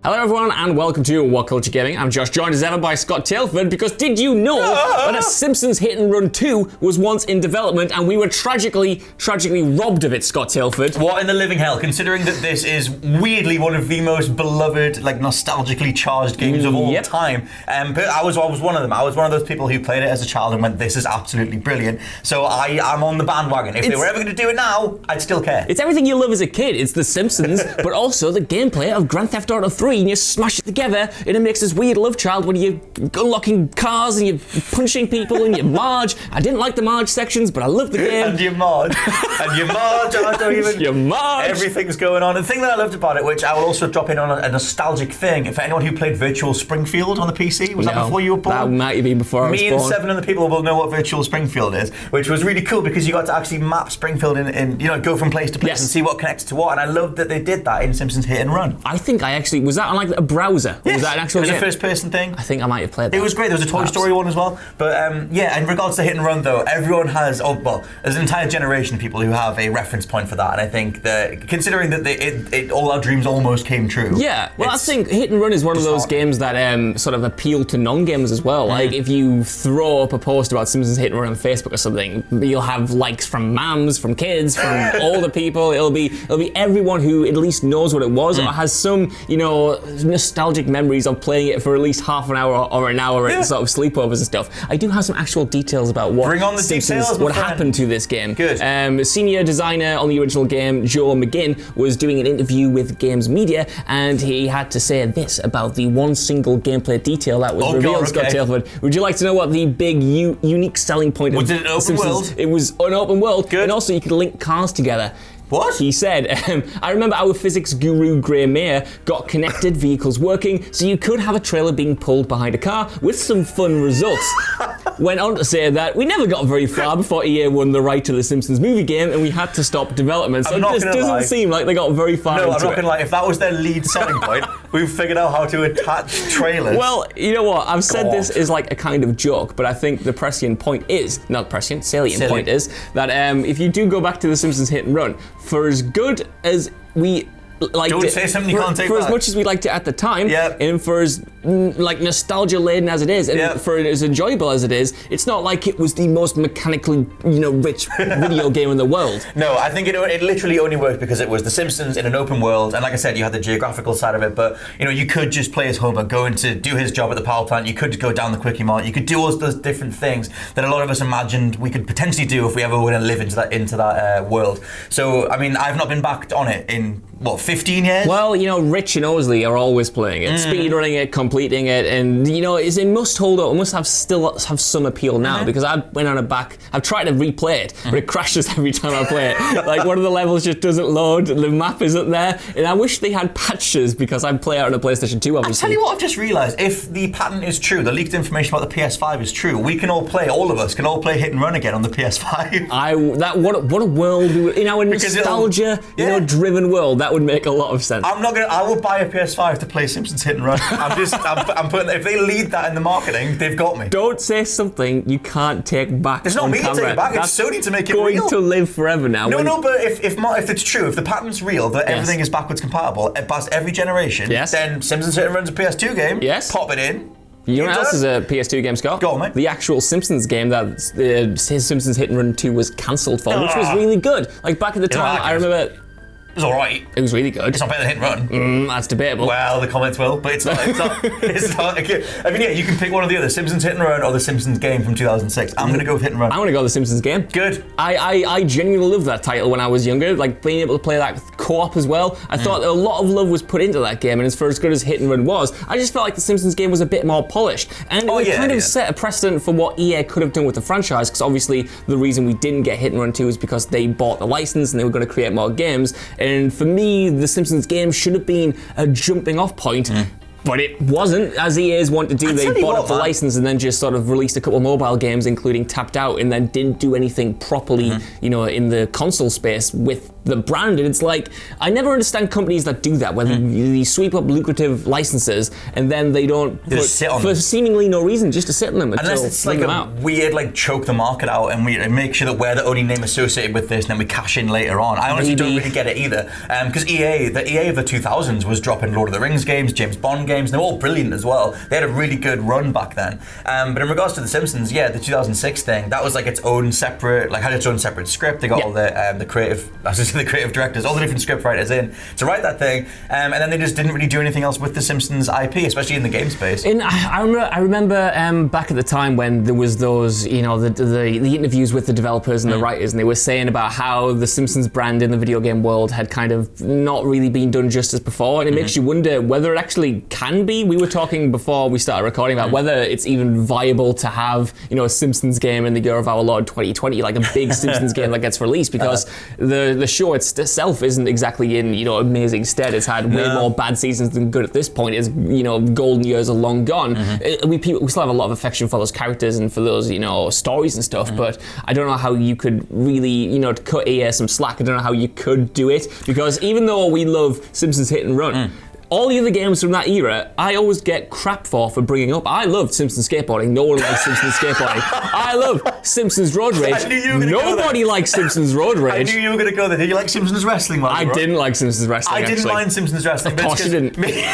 Hello everyone and welcome to WhatCulture Gaming. I'm Josh, joined as ever by Scott Tailford, because did you know that a Simpsons Hit and Run 2 was once in development and we were tragically robbed of it, Scott Tailford? What in the living hell, considering that this is weirdly one of the most beloved, like nostalgically charged games of all time. But I was one of them. I was one of those people who played it as a child and went, this is absolutely brilliant. So I'm on the bandwagon. If they were ever going to do it now, I'd still care. It's everything you love as a kid. It's The Simpsons, but also the gameplay of Grand Theft Auto 3. And you smash it together and it makes this weird love child when you're unlocking cars and you're punching people and you Marge. I didn't like the Marge sections, but I love the game. And you Marge. And you Marge. I don't even... You Marge. Everything's going on. And the thing that I loved about it, which I will also drop in on a nostalgic thing, for anyone who played Virtual Springfield on the PC, was that before you were born? That might have been before I was born. Me and 7 other people will know what Virtual Springfield is, which was really cool because you got to actually map Springfield and go from place to place and see what connects to what. And I loved that they did that in Simpsons Hit and Run. I think I actually... Was that on like a browser? Yes. Was that an actual game? It was a first-person thing. I think I might have played that. It was great. There was a Toy Story one as well. But yeah, in regards to Hit and Run though, everyone has, there's an entire generation of people who have a reference point for that. And I think that, considering that all our dreams almost came true. Yeah, well I think Hit and Run is one of those games that sort of appeal to non-gamers as well. Like if you throw up a post about Simpsons Hit and Run on Facebook or something, you'll have likes from mams, from kids, from older people. It'll be everyone who at least knows what it was or has some, nostalgic memories of playing it for at least half an hour or an hour at sort of sleepovers and stuff. I do have some actual details about what happened to this game. Good. Senior designer on the original game, Joe McGinn, was doing an interview with Games Media, and he had to say this about the one single gameplay detail that was revealed. Scott Tailford, would you like to know what the big unique selling point was? Was it an open world? It was an open world. Good. And also you could link cars together. What? He said, I remember our physics guru, Gray Mayer, got connected vehicles working, so you could have a trailer being pulled behind a car with some fun results. Went on to say that we never got very far before EA won the right to the Simpsons movie game and we had to stop development. So it just doesn't seem like they got very far into it. No, I'm not going to lie. If that was their lead selling point, we've figured out how to attach trailers. Well, you know what? I've said this is like a kind of joke, but I think the salient point is that if you do go back to the Simpsons Hit and Run, for as good as we liked Don't say something you can't take for back. As much as we liked it at the time, and for as nostalgia laden as it is, and for as enjoyable as it is, it's not like it was the most mechanically rich video game in the world. No, I think it literally only worked because it was The Simpsons in an open world, and like I said, you had the geographical side of it, but you could just play as Homer, go in to do his job at the power plant, you could go down the Quickie Mart, you could do all those different things that a lot of us imagined we could potentially do if we ever were to live into that world. So, I mean, I've not been back on it in 15 years? Well, Rich and Owsley are always playing it, speedrunning it, completing it, and it must hold up. It must have some appeal now because I've tried to replay it, but it crashes every time I play it. Like one of the levels just doesn't load, the map isn't there, and I wish they had patches because I'd play it on a PlayStation 2, obviously. I tell you what, I've just realised, if the patent is true, the leaked information about the PS5 is true, we can all play Hit and Run again on the PS5. What a world in our nostalgia, driven world. That would make a lot of sense. I will buy a PS5 to play Simpsons Hit and Run. I'm putting, if they lead that in the marketing, they've got me. Don't say something you can't take back. There's not me to take it back. It's Sony to make it real. Going to live forever now. No, but if it's true, if the patent's real, that everything is backwards compatible past every generation, then Simpsons Hit and Run's a PS2 game. Yes. Pop it in. You know what else is a PS2 game, Scott? Go on, mate. The actual Simpsons game that Simpsons Hit and Run 2 was cancelled for, which was really good. Like back at the time, I remember... It was alright. It was really good. It's not better than Hit and Run. That's debatable. Well, the comments will, but it's not. I mean, you can pick one or the other. Simpsons Hit and Run or the Simpsons Game from 2006. I'm going to go with Hit and Run. I'm going to go with the Simpsons Game. Good. I genuinely loved that title when I was younger, like being able to play that co-op as well. I thought a lot of love was put into that game, and as good as Hit and Run was, I just felt like the Simpsons Game was a bit more polished. And it kind of set a precedent for what EA could have done with the franchise, because obviously the reason we didn't get Hit and Run 2 is because they bought the license and they were going to create more games. And for me, the Simpsons Game should have been a jumping off point But it wasn't, as EA's want to do. They bought up the license and then just sort of released a couple of mobile games, including Tapped Out, and then didn't do anything properly, in the console space with the brand. And it's like, I never understand companies that do that, where they sweep up lucrative licenses and then they don't just sit on them. For seemingly no reason, just to sit on them until unless it's like a weird choke the market out and we make sure that we're the only name associated with this and then we cash in later on. I honestly don't really get it either. Because the EA of the 2000s was dropping Lord of the Rings games, James Bond games, and they were all brilliant as well. They had a really good run back then. But in regards to The Simpsons, the 2006 thing, that was like its own separate, had its own separate script. They got all the creative directors, all the different script writers in to write that thing, and then they just didn't really do anything else with the Simpsons IP, especially in the game space. I remember back at the time when there was those, the interviews with the developers and the writers, and they were saying about how the Simpsons brand in the video game world had kind of not really been done justice before, and it makes you wonder whether it actually can be. We were talking before we started recording about whether it's even viable to have, a Simpsons game in the year of our Lord 2020, like a big Simpsons game that gets released, because the show itself isn't exactly in, amazing stead. It's had way more bad seasons than good at this point. It's, golden years are long gone. We still have a lot of affection for those characters and for those, stories and stuff, but I don't know how you could really, to cut EA some slack, I don't know how you could do it, because even though we love Simpsons Hit and Run, all the other games from that era, I always get crap for bringing up. I loved Simpsons Skateboarding. No one likes Simpsons Skateboarding. I love Simpsons Road Rage. I knew you were gonna Nobody likes Simpsons Road Rage. I knew you were going to go there. Did you like Simpsons Wrestling? I didn't like Simpsons Wrestling, I didn't mind Simpsons Wrestling. Of course you didn't. Me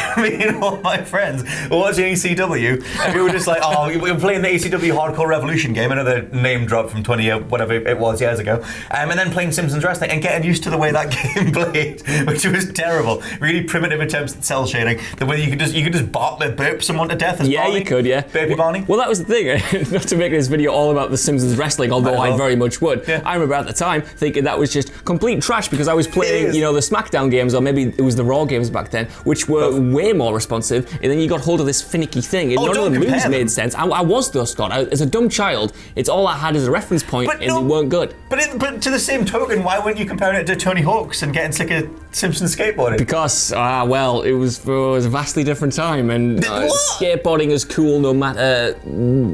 and all my friends were watching ECW, and we were just like, we were playing the ECW Hardcore Revolution game, another name drop from 20 whatever it was years ago, and then playing Simpsons Wrestling and getting used to the way that game played, which was terrible. Really primitive attempts at cell shading. The way you could just burp someone to death as Barney. You could, Baby Barney. Well, that was the thing. Not to make this video all about the Simpsons Wrestling, although I very much would. Yeah. I remember at the time thinking that was just complete trash, because I was playing, the SmackDown games, or maybe it was the Raw games back then, which were way more responsive, and then you got hold of this finicky thing, and none of the moves made sense. I was though, Scott. As a dumb child, it's all I had as a reference point, and they weren't good. But to the same token, why weren't you comparing it to Tony Hawk's and getting sick of Simpsons skateboarding? Because, it was a vastly different time, and skateboarding is cool no matter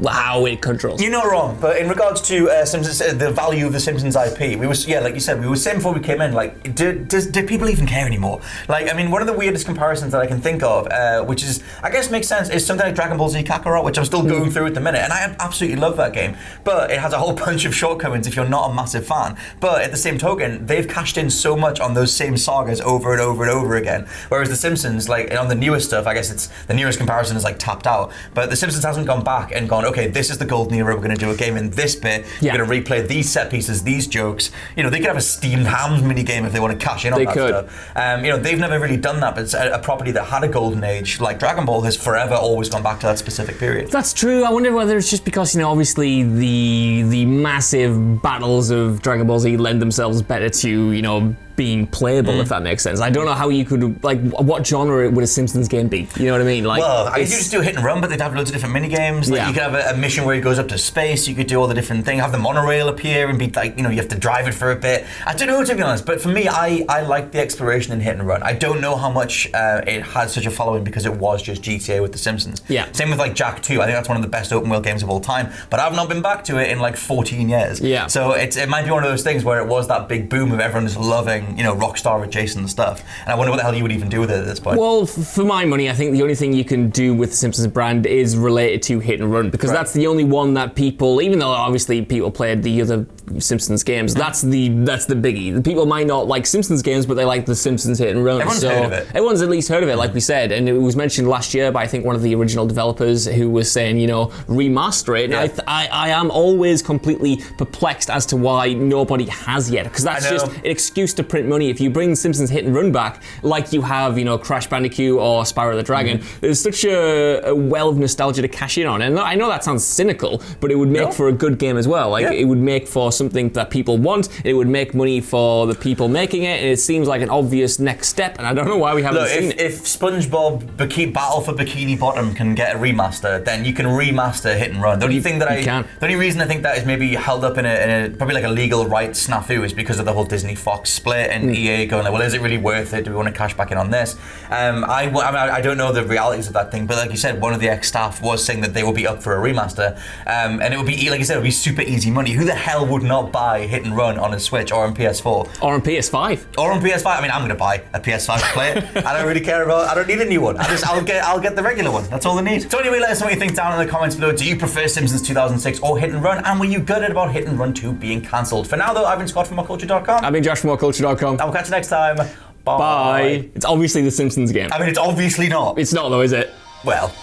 how it controls. You're not wrong, but in regards to Simpsons, the value of the Simpsons IP, we were, like you said, we were saying before we came in, like, do people even care anymore? Like, I mean, one of the weirdest comparisons that I can think of, which is, I guess makes sense, is something like Dragon Ball Z Kakarot, which I'm still going through at the minute, and I absolutely love that game, but it has a whole bunch of shortcomings if you're not a massive fan. But at the same token, they've cashed in so much on those same sagas over and over and over again, whereas the Simpsons, like, on the newest stuff, I guess it's the nearest comparison is like Tapped Out, but the Simpsons hasn't gone back and gone, okay, this is the golden era, we're going to do a game in this bit, we're going to replay these set pieces, these jokes. They could have a steamed hams mini game if they want to cash in on that stuff. They've never really done that, but it's a property that had a golden age, like Dragon Ball has forever always gone back to that specific period. That's true. I wonder whether it's just because, obviously the massive battles of Dragon Ball Z lend themselves better to, being playable, if that makes sense. I don't know how you could, like, what genre would a Simpsons game be? You know what I mean? Like, well, I guess you just do a hit and run, but they'd have loads of different mini games. Like, you could have a mission where he goes up to space. You could do all the different things. Have the monorail appear and be like, you have to drive it for a bit. I don't know, to be honest, but for me, I like the exploration in hit and run. I don't know how much it had such a following because it was just GTA with the Simpsons. Yeah. Same with like Jak 2. I think that's one of the best open world games of all time, but I've not been back to it in like 14 years. Yeah. So it might be one of those things where it was that big boom of everyone just loving, Rockstar adjacent stuff, and I wonder what the hell you would even do with it at this point. Well, for my money, I think the only thing you can do with the Simpsons brand is related to hit and run, because that's the only one that people, even though obviously people played the other Simpsons games, that's the biggie. The people might not like Simpsons games, but they like the Simpsons Hit and Run. Everyone's heard of it. Everyone's at least heard of it, like we said, and it was mentioned last year by I think one of the original developers who was saying, remaster it. And I am always completely perplexed as to why nobody has yet, because that's just an excuse to print money. If you bring Simpsons Hit and Run back, like you have, Crash Bandicoot or Spyro the Dragon, there's such a well of nostalgia to cash in on. And I know that sounds cynical, but it would make for a good game as well. Like, it would make for something that people want, it would make money for the people making it, and it seems like an obvious next step, and I don't know why we haven't seen it. If SpongeBob Battle for Bikini Bottom can get a remaster, then you can remaster Hit and Run. The only reason I think that is maybe held up in a probably like a legal rights snafu is because of the whole Disney Fox split it, and EA going like, well, is it really worth it? Do we want to cash back in on this? I don't know the realities of that thing, but like you said, one of the ex-staff was saying that they will be up for a remaster, and it would be, like you said, it would be super easy money. Who the hell would not buy Hit and Run on a Switch or on PS4? Or on PS5. Or on PS5. I mean, I'm going to buy a PS5 to play it. I don't really care about. I don't need a new one. I'll get the regular one. That's all I need. So anyway, let us know what you think down in the comments below. Do you prefer Simpsons 2006 or Hit and Run? And were you gutted about Hit and Run 2 being cancelled? For now, though, I've been Scott from WhatCulture.com. I've been Josh from WhatCulture.com. And we'll catch you next time. Bye. Bye. It's obviously the Simpsons game. I mean, it's obviously not. It's not though, is it? Well.